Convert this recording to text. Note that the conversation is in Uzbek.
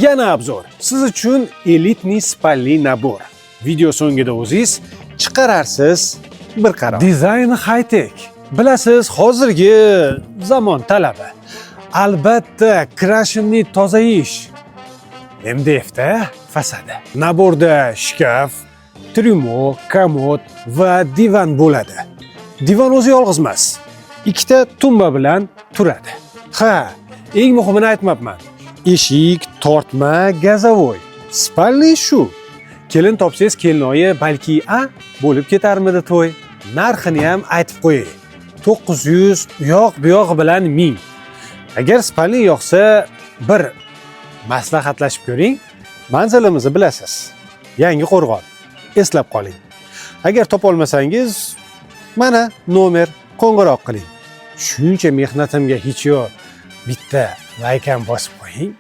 Yana obzor. Siz uchun elitniy spalli nabor. Video so'ngida o'zingiz chiqararsiz bir qaror. Dizayni high-tech. Bilasiz, hozirgi zamon talabi. Albatta, krashinni tozayish. MDFda fasadi. Naborda shkaf, tryumo, komod va divan bo'ladi. Divan o'zi yolg'iz emas. Ikkita tumba bilan turadi. Ha, eng muhimini aytmabman. Eshik, tortma, gazavoy. Spalli shu. Kelin topsangiz kelinoyi balki bo'lib ketarmidi to'y. Narxini ham aytib qo'yay. 900, u yoq bu yoq bilan 1000. Agar spalli yoqsa, bir maslahatlashib ko'ring. Manzilimizni bilasiz. Yangi Qo'rg'on. Eslab qoling. Agar topa olmasangiz, mana nomer, qo'ng'iroq qiling. Shuncha mehnatimga hech yo'q. Bitta like ham bosib qo'ying.